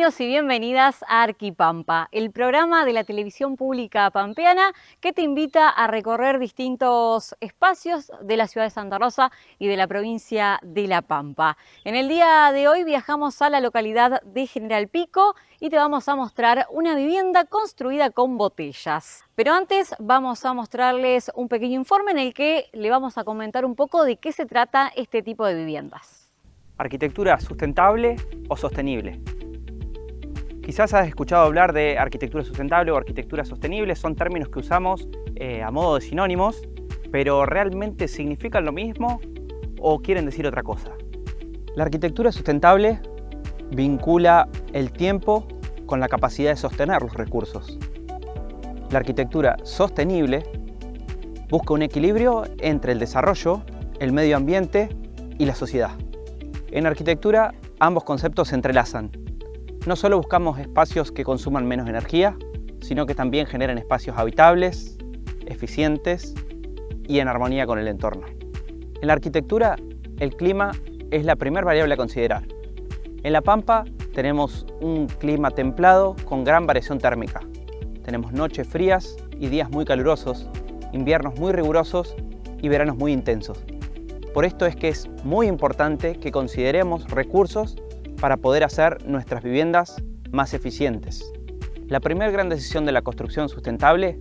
Bienvenidos y bienvenidas a Arquipampa, el programa de la televisión pública pampeana que te invita a recorrer distintos espacios de la ciudad de Santa Rosa y de la provincia de La Pampa. En el día de hoy viajamos a la localidad de General Pico y te vamos a mostrar una vivienda construida con botellas. Pero antes vamos a mostrarles un pequeño informe en el que le vamos a comentar un poco de qué se trata este tipo de viviendas. ¿Arquitectura sustentable o sostenible? Quizás has escuchado hablar de arquitectura sustentable o arquitectura sostenible, son términos que usamos a modo de sinónimos, pero ¿realmente significan lo mismo o quieren decir otra cosa? La arquitectura sustentable vincula el tiempo con la capacidad de sostener los recursos. La arquitectura sostenible busca un equilibrio entre el desarrollo, el medio ambiente y la sociedad. En arquitectura, ambos conceptos se entrelazan. No solo buscamos espacios que consuman menos energía, sino que también generen espacios habitables, eficientes y en armonía con el entorno. En la arquitectura, el clima es la primera variable a considerar. En La Pampa tenemos un clima templado con gran variación térmica. Tenemos noches frías y días muy calurosos, inviernos muy rigurosos y veranos muy intensos. Por esto es que es muy importante que consideremos recursos para poder hacer nuestras viviendas más eficientes. La primera gran decisión de la construcción sustentable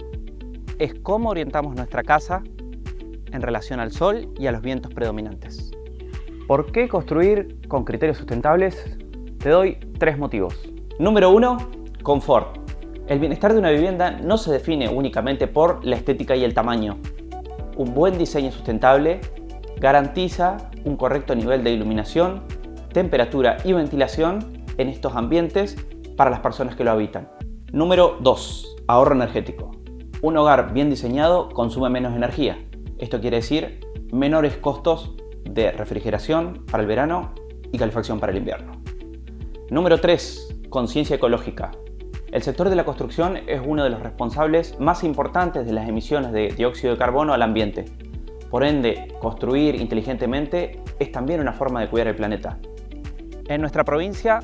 es cómo orientamos nuestra casa en relación al sol y a los vientos predominantes. ¿Por qué construir con criterios sustentables? Te doy 3 motivos. Número 1, confort. El bienestar de una vivienda no se define únicamente por la estética y el tamaño. Un buen diseño sustentable garantiza un correcto nivel de iluminación, temperatura y ventilación en estos ambientes para las personas que lo habitan. Número 2. Ahorro energético. Un hogar bien diseñado consume menos energía. Esto quiere decir menores costos de refrigeración para el verano y calefacción para el invierno. Número 3. Conciencia ecológica. El sector de la construcción es uno de los responsables más importantes de las emisiones de dióxido de carbono al ambiente. Por ende, construir inteligentemente es también una forma de cuidar el planeta. En nuestra provincia,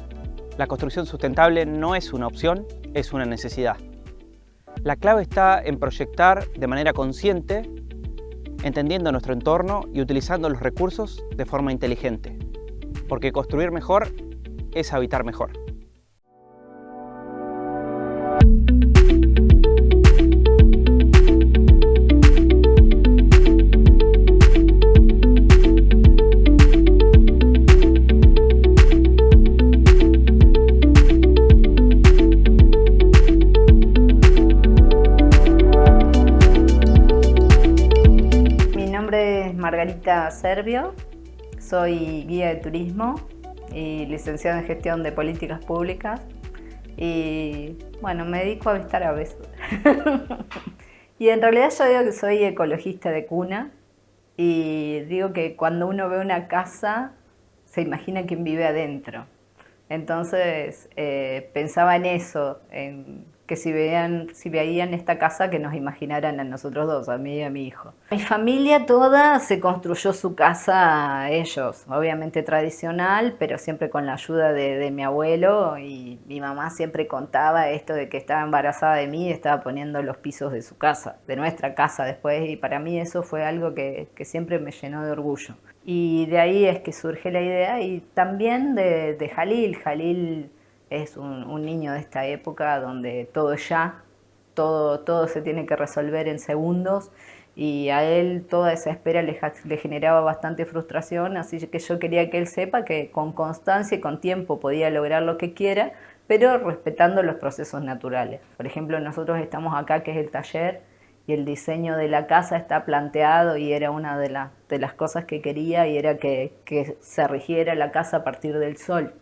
la construcción sustentable no es una opción, es una necesidad. La clave está en proyectar de manera consciente, entendiendo nuestro entorno y utilizando los recursos de forma inteligente. Porque construir mejor es habitar mejor. Margarita Servio, soy guía de turismo y licenciada en gestión de políticas públicas y bueno, me dedico a avistar aves. Y en realidad yo digo que soy ecologista de cuna y digo que cuando uno ve una casa se imagina quién vive adentro. Entonces pensaba en eso, en que si veían esta casa que nos imaginaran a nosotros dos, a mí y a mi hijo. Mi familia toda se construyó su casa ellos, obviamente tradicional, pero siempre con la ayuda de mi abuelo, y mi mamá siempre contaba esto de que estaba embarazada de mí y estaba poniendo los pisos de su casa, de nuestra casa después, y para mí eso fue algo que siempre me llenó de orgullo. Y de ahí es que surge la idea, y también de Jalil. Jalil es un niño de esta época donde todo es ya, todo se tiene que resolver en segundos, y a él toda esa espera le generaba bastante frustración, así que yo quería que él sepa que con constancia y con tiempo podía lograr lo que quiera, pero respetando los procesos naturales. Por ejemplo, nosotros estamos acá, que es el taller, y el diseño de la casa está planteado, y era una de las cosas que quería, y era que se rigiera la casa a partir del sol.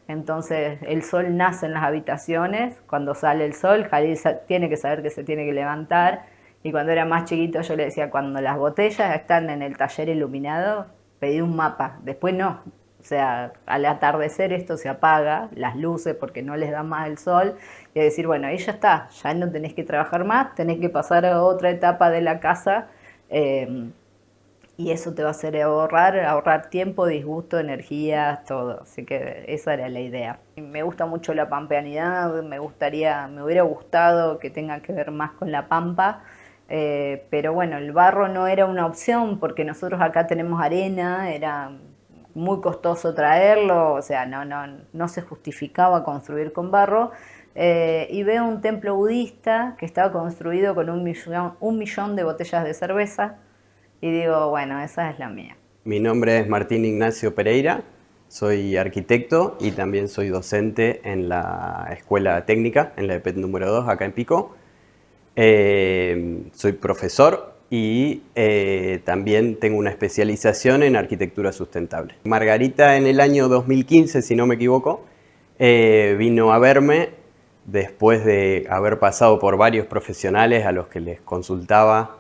Entonces el sol nace en las habitaciones, cuando sale el sol Jalil tiene que saber que se tiene que levantar, y cuando era más chiquito yo le decía, cuando las botellas están en el taller iluminado, pedí un mapa, después no, o sea, al atardecer esto se apaga, las luces, porque no les da más el sol, y decir, bueno, ahí ya está, ya no tenés que trabajar más, tenés que pasar a otra etapa de la casa, y eso te va a hacer ahorrar tiempo, disgusto, energía, todo. Así que esa era la idea. Me gusta mucho la pampeanidad, me hubiera gustado que tenga que ver más con la pampa, pero bueno, el barro no era una opción porque nosotros acá tenemos arena, era muy costoso traerlo, o sea, no se justificaba construir con barro. Y veo un templo budista que estaba construido con 1 millón de botellas de cerveza y digo, bueno, esa es la mía. Mi nombre es Martín Ignacio Pereira, soy arquitecto y también soy docente en la escuela técnica, en la EPET número 2, acá en Pico. Soy profesor y también tengo una especialización en arquitectura sustentable. Margarita en el año 2015, si no me equivoco, vino a verme después de haber pasado por varios profesionales a los que les consultaba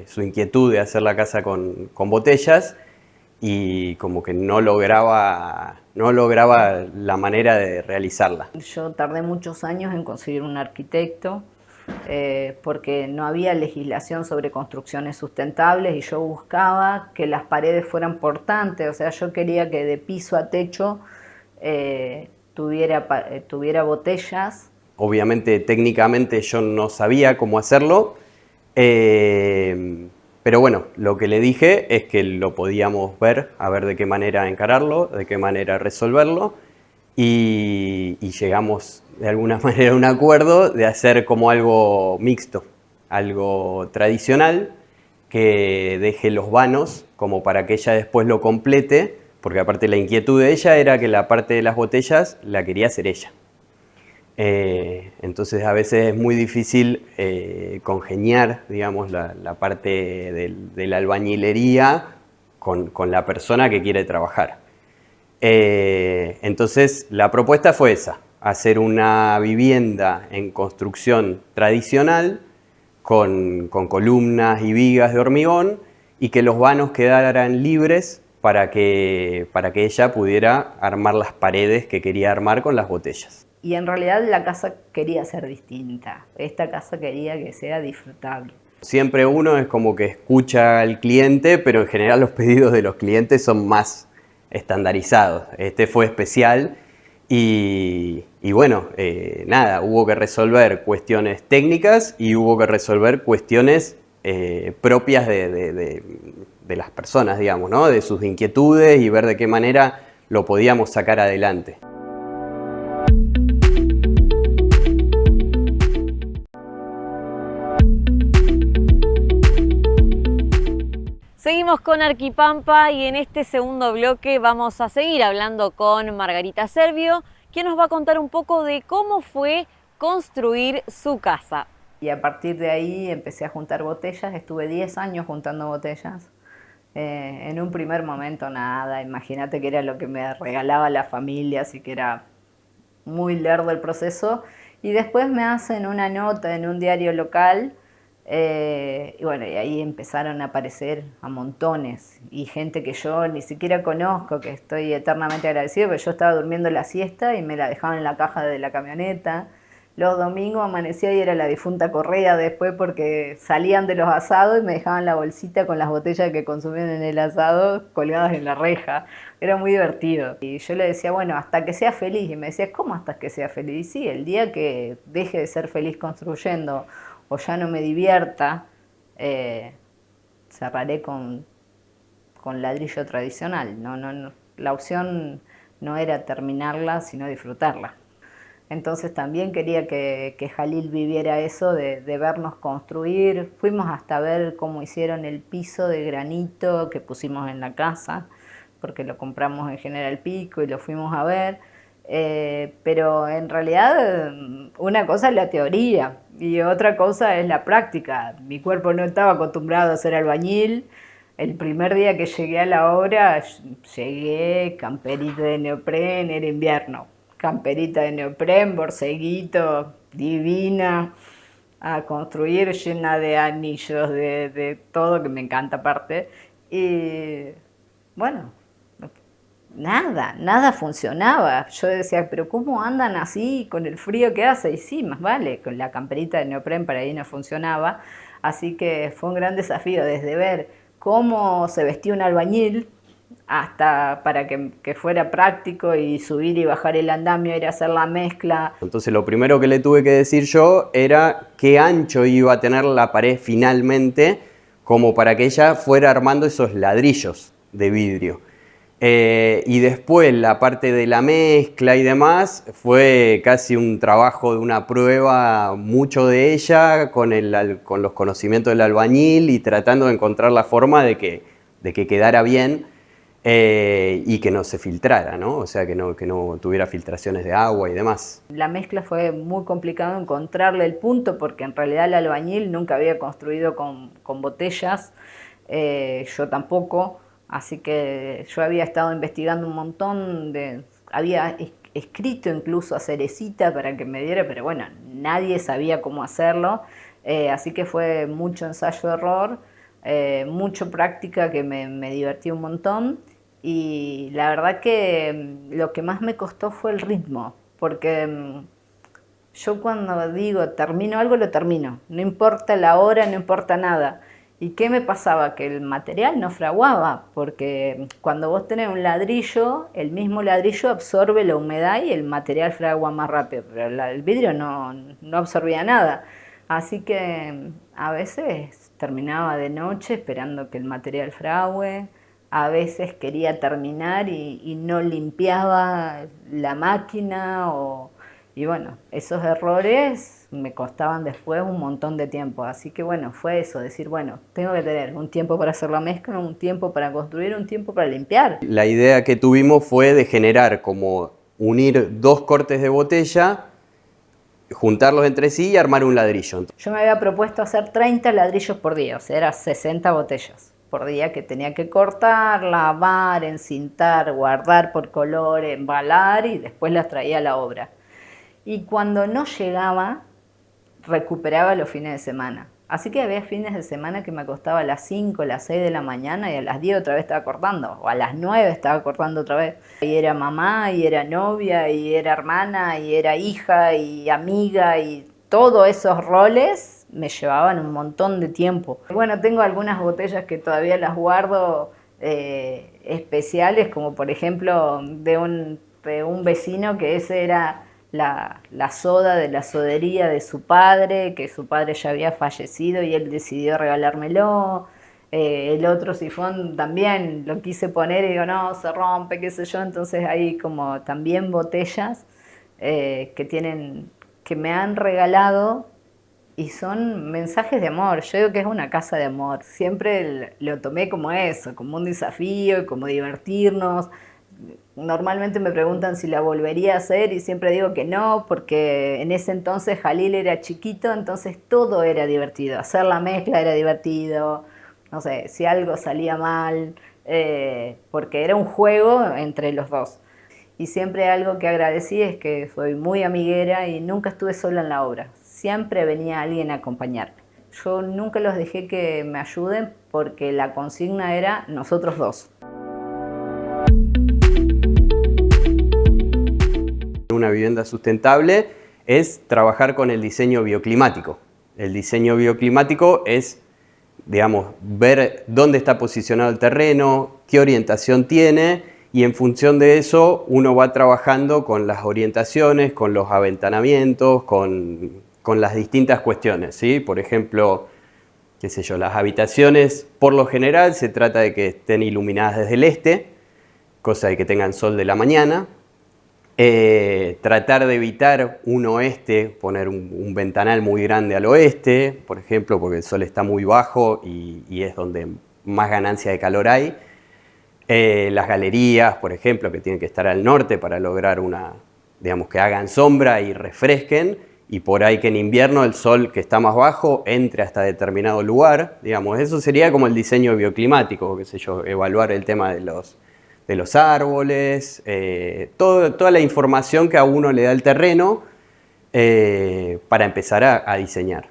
su inquietud de hacer la casa con botellas y como que no lograba la manera de realizarla. Yo tardé muchos años en conseguir un arquitecto porque no había legislación sobre construcciones sustentables y yo buscaba que las paredes fueran portantes, o sea, yo quería que de piso a techo tuviera botellas. Obviamente técnicamente yo no sabía cómo hacerlo, pero bueno, lo que le dije es que lo podíamos ver, a ver de qué manera encararlo, de qué manera resolverlo, y llegamos de alguna manera a un acuerdo de hacer como algo mixto, algo tradicional, que deje los vanos como para que ella después lo complete, porque aparte la inquietud de ella era que la parte de las botellas la quería hacer ella. Entonces a veces es muy difícil congeniar, digamos, la parte de la albañilería con la persona que quiere trabajar. Entonces la propuesta fue esa, hacer una vivienda en construcción tradicional con columnas y vigas de hormigón y que los vanos quedaran libres para que ella pudiera armar las paredes que quería armar con las botellas. Y en realidad la casa quería ser distinta, esta casa quería que sea disfrutable. Siempre uno es como que escucha al cliente, pero en general los pedidos de los clientes son más estandarizados. Este fue especial y bueno, nada, hubo que resolver cuestiones técnicas y hubo que resolver cuestiones propias de las personas, digamos, ¿no? De sus inquietudes y ver de qué manera lo podíamos sacar adelante. Seguimos con Arquipampa y en este segundo bloque vamos a seguir hablando con Margarita Servio, quien nos va a contar un poco de cómo fue construir su casa. Y a partir de ahí empecé a juntar botellas, estuve 10 años juntando botellas. En un primer momento nada, imagínate que era lo que me regalaba la familia, así que era muy lerdo el proceso. Y después me hacen una nota en un diario local. Y bueno, y ahí empezaron a aparecer a montones y gente que yo ni siquiera conozco, que estoy eternamente agradecido, pero yo estaba durmiendo la siesta y me la dejaban en la caja de la camioneta. Los domingos amanecía y era la difunta Correa después porque salían de los asados y me dejaban la bolsita con las botellas que consumían en el asado colgadas en la reja. Era muy divertido. Y yo le decía, bueno, hasta que sea feliz. Y me decía, ¿cómo hasta que sea feliz? Y sí, el día que deje de ser feliz construyendo o ya no me divierta, cerraré con ladrillo tradicional. No, la opción no era terminarla, sino disfrutarla. Entonces también quería que Jalil viviera eso de vernos construir. Fuimos hasta ver cómo hicieron el piso de granito que pusimos en la casa, porque lo compramos en General Pico y lo fuimos a ver. Pero en realidad una cosa es la teoría y otra cosa es la práctica. Mi cuerpo no estaba acostumbrado a ser albañil. El primer día que llegué a la obra, llegué camperita de neopren, era invierno. Camperita de neopren, borceguito, divina, a construir, llena de anillos, de todo, que me encanta aparte. Y bueno, nada funcionaba. Yo decía, pero ¿cómo andan así con el frío que hace? Y sí, más vale, con la camperita de neopren para ahí no funcionaba. Así que fue un gran desafío desde ver cómo se vestía un albañil, hasta para que fuera práctico y subir y bajar el andamio, ir a hacer la mezcla. Entonces lo primero que le tuve que decir yo era qué ancho iba a tener la pared finalmente, como para que ella fuera armando esos ladrillos de vidrio. Y después la parte de la mezcla y demás fue casi un trabajo de una prueba, mucho de ella con los conocimientos del albañil y tratando de encontrar la forma de que quedara bien y que no se filtrara, ¿no? O sea, que no tuviera filtraciones de agua y demás. La mezcla fue muy complicado encontrarle el punto porque en realidad el albañil nunca había construido con botellas, yo tampoco. Así que yo había estado investigando un montón, había escrito incluso a Cerecita para que me diera, pero bueno, nadie sabía cómo hacerlo. Así que fue mucho ensayo-error, mucho práctica que me divertí un montón. Y la verdad que lo que más me costó fue el ritmo, porque yo cuando digo termino algo, lo termino. No importa la hora, no importa nada. ¿Y qué me pasaba? Que el material no fraguaba, porque cuando vos tenés un ladrillo, el mismo ladrillo absorbe la humedad y el material fragua más rápido, pero el vidrio no absorbía nada. Así que a veces terminaba de noche esperando que el material frague, a veces quería terminar y no limpiaba la máquina y bueno, esos errores me costaban después un montón de tiempo. Así que bueno, fue eso, decir, bueno, tengo que tener un tiempo para hacer la mezcla, un tiempo para construir, un tiempo para limpiar. La idea que tuvimos fue de generar como unir dos cortes de botella, juntarlos entre sí y armar un ladrillo. Yo me había propuesto hacer 30 ladrillos por día, o sea, eran 60 botellas por día que tenía que cortar, lavar, encintar, guardar por color, embalar y después las traía a la obra. Y cuando no llegaba, recuperaba los fines de semana. Así que había fines de semana que me acostaba a las 5, a las 6 de la mañana y a las 10 otra vez estaba cortando, o a las 9 estaba cortando otra vez. Y era mamá, y era novia, y era hermana, y era hija, y amiga, y todos esos roles me llevaban un montón de tiempo. Bueno, tengo algunas botellas que todavía las guardo especiales, como por ejemplo de un vecino que ese era la soda de la sodería de su padre, que su padre ya había fallecido y él decidió regalármelo. El otro sifón también lo quise poner y digo, no, se rompe, qué sé yo. Entonces hay como también botellas que me han regalado y son mensajes de amor. Yo digo que es una casa de amor. Siempre lo tomé como eso, como un desafío, como divertirnos. Normalmente me preguntan si la volvería a hacer y siempre digo que no, porque en ese entonces Jalil era chiquito, entonces todo era divertido. Hacer la mezcla era divertido, no sé, si algo salía mal, porque era un juego entre los dos. Y siempre algo que agradecí es que soy muy amiguera y nunca estuve sola en la obra. Siempre venía alguien a acompañarme. Yo nunca los dejé que me ayuden porque la consigna era nosotros dos. Una vivienda sustentable es trabajar con el diseño bioclimático. El diseño bioclimático es, digamos, ver dónde está posicionado el terreno, qué orientación tiene y en función de eso uno va trabajando con las orientaciones, con los aventanamientos, con las distintas cuestiones, ¿sí? Por ejemplo, qué sé yo, las habitaciones por lo general se trata de que estén iluminadas desde el este, cosa de que tengan sol de la mañana. Tratar de evitar un oeste, poner un ventanal muy grande al oeste, por ejemplo, porque el sol está muy bajo y es donde más ganancia de calor hay. Las galerías, por ejemplo, que tienen que estar al norte para lograr digamos, que hagan sombra y refresquen, y por ahí que en invierno el sol que está más bajo entre hasta determinado lugar, digamos, eso sería como el diseño bioclimático, qué sé yo, evaluar el tema de los árboles, toda la información que a uno le da el terreno para empezar a diseñar.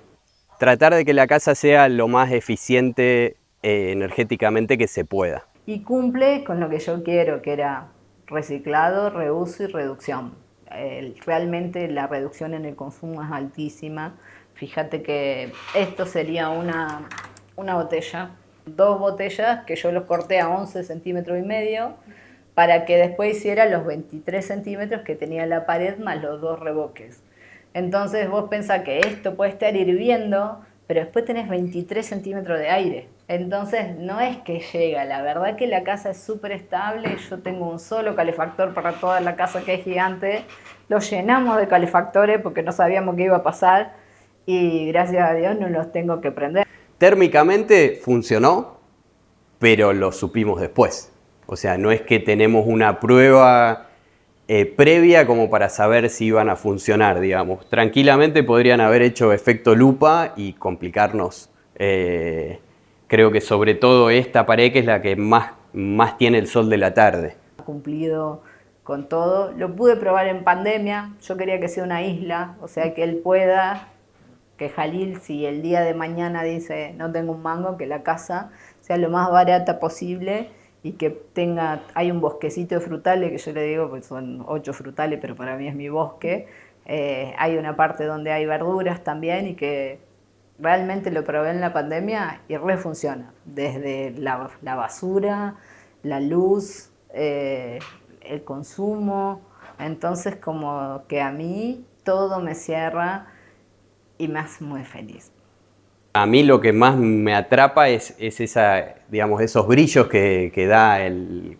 Tratar de que la casa sea lo más eficiente energéticamente que se pueda. Y cumple con lo que yo quiero, que era reciclado, reuso y reducción. Realmente la reducción en el consumo es altísima. Fíjate que esto sería una botella 2 botellas que yo los corté a 11 centímetros y medio para que después hiciera los 23 centímetros que tenía la pared más los 2 revoques. Entonces vos pensás que esto puede estar hirviendo, pero después tenés 23 centímetros de aire. Entonces no es que llega, la verdad que la casa es súper estable, yo tengo un solo calefactor para toda la casa que es gigante, lo llenamos de calefactores porque no sabíamos qué iba a pasar y gracias a Dios no los tengo que prender. Térmicamente funcionó, pero lo supimos después. O sea, no es que tenemos una prueba previa como para saber si iban a funcionar, digamos. Tranquilamente podrían haber hecho efecto lupa y complicarnos. Creo que sobre todo esta pared que es la que más tiene el sol de la tarde. Cumplido con todo. Lo pude probar en pandemia. Yo quería que sea una isla, o sea, que él pueda, que Jalil, si el día de mañana dice no tengo un mango, que la casa sea lo más barata posible y que hay un bosquecito de frutales, que yo le digo, pues son 8 frutales, pero para mí es mi bosque. Hay una parte donde hay verduras también y que realmente lo probé en la pandemia y re funciona. Desde la basura, la luz, el consumo. Entonces como que a mí todo me cierra y me hace muy feliz. A mí lo que más me atrapa es digamos, esos brillos que da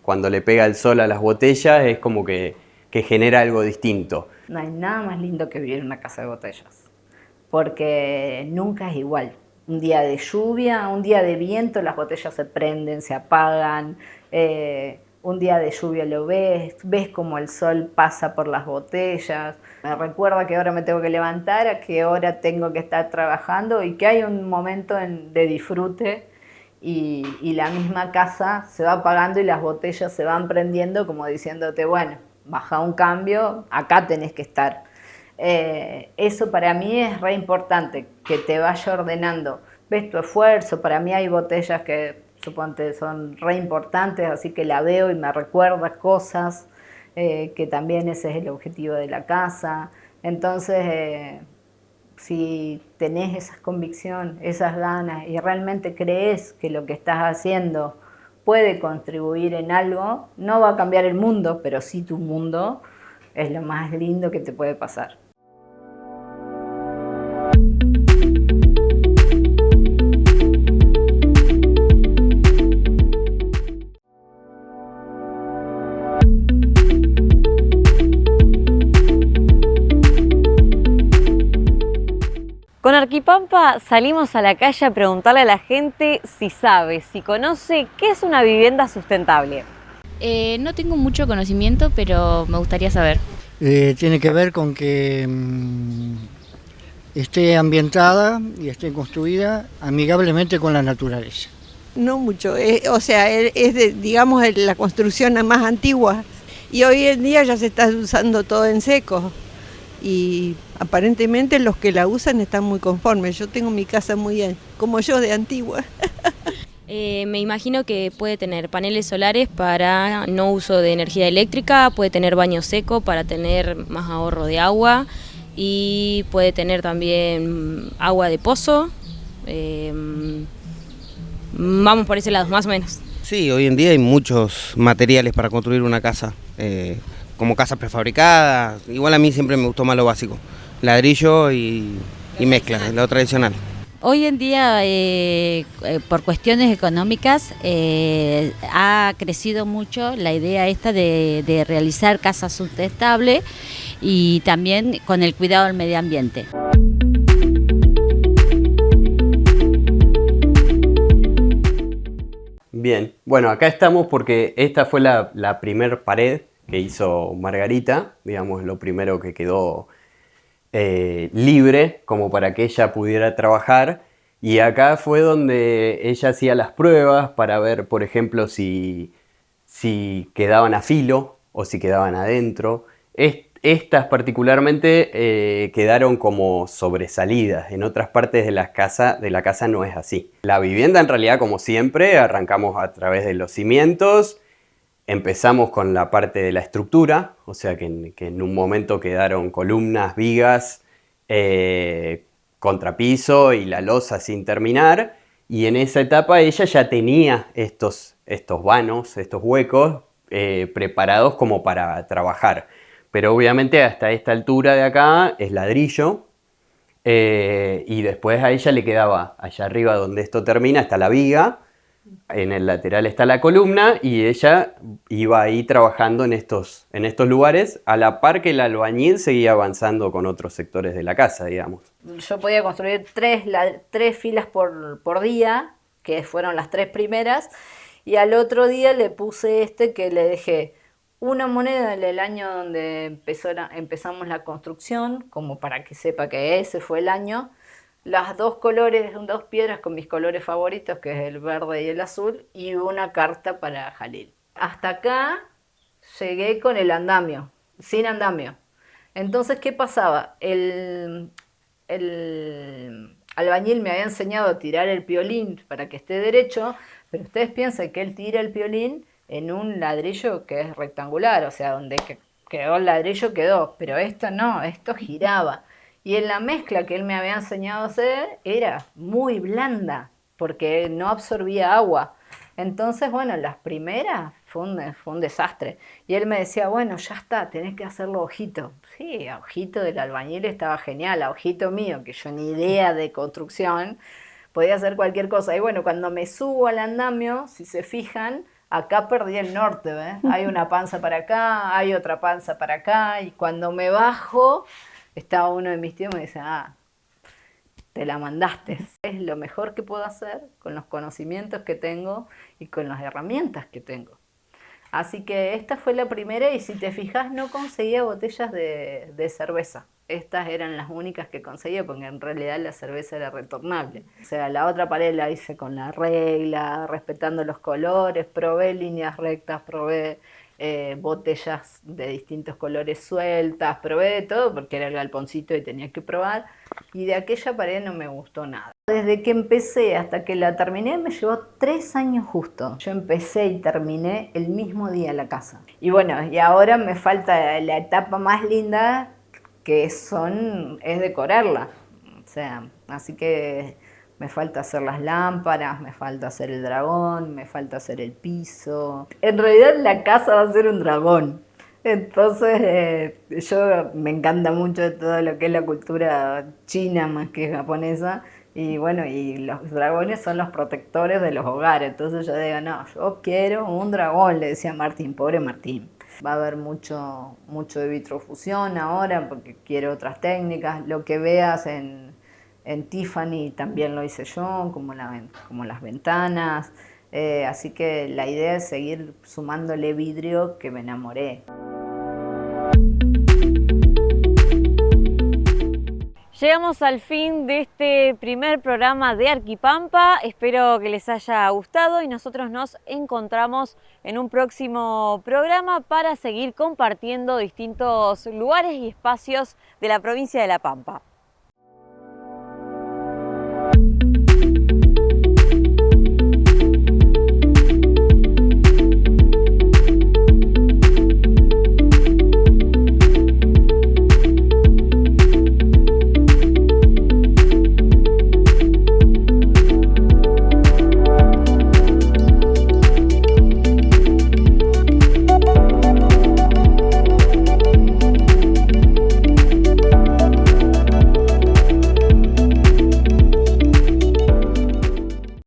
cuando le pega el sol a las botellas, es como que genera algo distinto. No hay nada más lindo que vivir en una casa de botellas, porque nunca es igual. Un día de lluvia, un día de viento, las botellas se prenden, se apagan. Un día de lluvia lo ves como el sol pasa por las botellas. Me recuerda que ahora me tengo que levantar, a qué hora tengo que estar trabajando y que hay un momento de disfrute y la misma casa se va apagando y las botellas se van prendiendo como diciéndote, bueno, baja un cambio, acá tenés que estar. Eso para mí es re importante, que te vaya ordenando. Ves tu esfuerzo, para mí hay botellas que suponte son re importantes, así que la veo y me recuerda cosas, que también ese es el objetivo de la casa. Entonces, si tenés esa convicción, esas ganas y realmente crees que lo que estás haciendo puede contribuir en algo, no va a cambiar el mundo, pero sí tu mundo, es lo más lindo que te puede pasar. Con Arquipampa salimos a la calle a preguntarle a la gente si sabe, si conoce qué es una vivienda sustentable. No tengo mucho conocimiento, pero me gustaría saber. Tiene que ver con que esté ambientada y esté construida amigablemente con la naturaleza. No mucho, o sea, digamos la construcción más antigua y hoy en día ya se está usando todo en seco y aparentemente los que la usan están muy conformes. Yo tengo mi casa muy como yo de antigua. Me imagino que puede tener paneles solares para no uso de energía eléctrica, puede tener baño seco para tener más ahorro de agua y puede tener también agua de pozo. Vamos por ese lado, más o menos. Sí, hoy en día hay muchos materiales para construir una casa, como casas prefabricadas. Igual a mí siempre me gustó más lo básico, ladrillo y mezcla, lo tradicional. Hoy en día, por cuestiones económicas, ha crecido mucho la idea esta de realizar casas sustentables y también con el cuidado del medio ambiente. Bien, bueno, acá estamos porque esta fue la primer pared que hizo Margarita, digamos, lo primero que quedó libre como para que ella pudiera trabajar, y acá fue donde ella hacía las pruebas para ver, por ejemplo, si quedaban a filo o si quedaban adentro. Estas particularmente quedaron como sobresalidas, en otras partes de la casa no es así. La vivienda en realidad, como siempre, arrancamos a través de los cimientos. Empezamos con la parte de la estructura, o sea que en un momento quedaron columnas, vigas, contrapiso y la losa sin terminar. Y en esa etapa ella ya tenía estos vanos, estos huecos preparados como para trabajar. Pero obviamente hasta esta altura de acá es ladrillo. Y después a ella le quedaba allá arriba donde esto termina, está la viga, en el lateral está la columna y ella iba ahí trabajando en estos lugares a la par que el albañil seguía avanzando con otros sectores de la casa, digamos. Yo podía construir tres filas por día, que fueron las 3 primeras, y al otro día le puse que le dejé una moneda del año donde empezamos la construcción, como para que sepa que ese fue el año, las 2 piedras con mis colores favoritos, que es el verde y el azul, y una carta para Jalil. Hasta acá llegué con el andamio, sin andamio. Entonces, ¿qué pasaba? El albañil me había enseñado a tirar el piolín para que esté derecho, pero ustedes piensan que él tira el piolín en un ladrillo que es rectangular, o sea, donde quedó el ladrillo quedó, pero esto no, esto giraba. Y en la mezcla que él me había enseñado a hacer era muy blanda, porque no absorbía agua. Entonces, bueno, las primeras fue un desastre. Y él me decía, bueno, ya está, tenés que hacerlo a ojito. Sí, a ojito del albañil estaba genial, a ojito mío, que yo ni idea de construcción, podía hacer cualquier cosa. Y bueno, cuando me subo al andamio, si se fijan, acá perdí el norte, ¿ves? Hay una panza para acá, hay otra panza para acá, y cuando me bajo, estaba uno de mis tíos y me dice, te la mandaste. Es lo mejor que puedo hacer con los conocimientos que tengo y con las herramientas que tengo. Así que esta fue la primera y si te fijas no conseguía botellas de cerveza. Estas eran las únicas que conseguía porque en realidad la cerveza era retornable. O sea, la otra pared la hice con la regla, respetando los colores, probé líneas rectas, probé botellas de distintos colores sueltas, probé de todo porque era el galponcito y tenía que probar. Y de aquella pared no me gustó nada. Desde que empecé hasta que la terminé me llevó 3 años justo. Yo empecé y terminé el mismo día la casa. Y bueno, y ahora me falta la etapa más linda que es decorarla. O sea, así que me falta hacer las lámparas, me falta hacer el dragón, me falta hacer el piso. En realidad la casa va a ser un dragón. Entonces yo me encanta mucho todo lo que es la cultura china más que japonesa. Y bueno, y los dragones son los protectores de los hogares. Entonces yo digo, no, yo quiero un dragón, le decía Martín, pobre Martín. Va a haber mucho de vitrofusión ahora porque quiero otras técnicas. Lo que veas en Tiffany también lo hice yo, como las ventanas. Así que la idea es seguir sumándole vidrio, que me enamoré. Llegamos al fin de este primer programa de Arquipampa, espero que les haya gustado y nosotros nos encontramos en un próximo programa para seguir compartiendo distintos lugares y espacios de la provincia de La Pampa.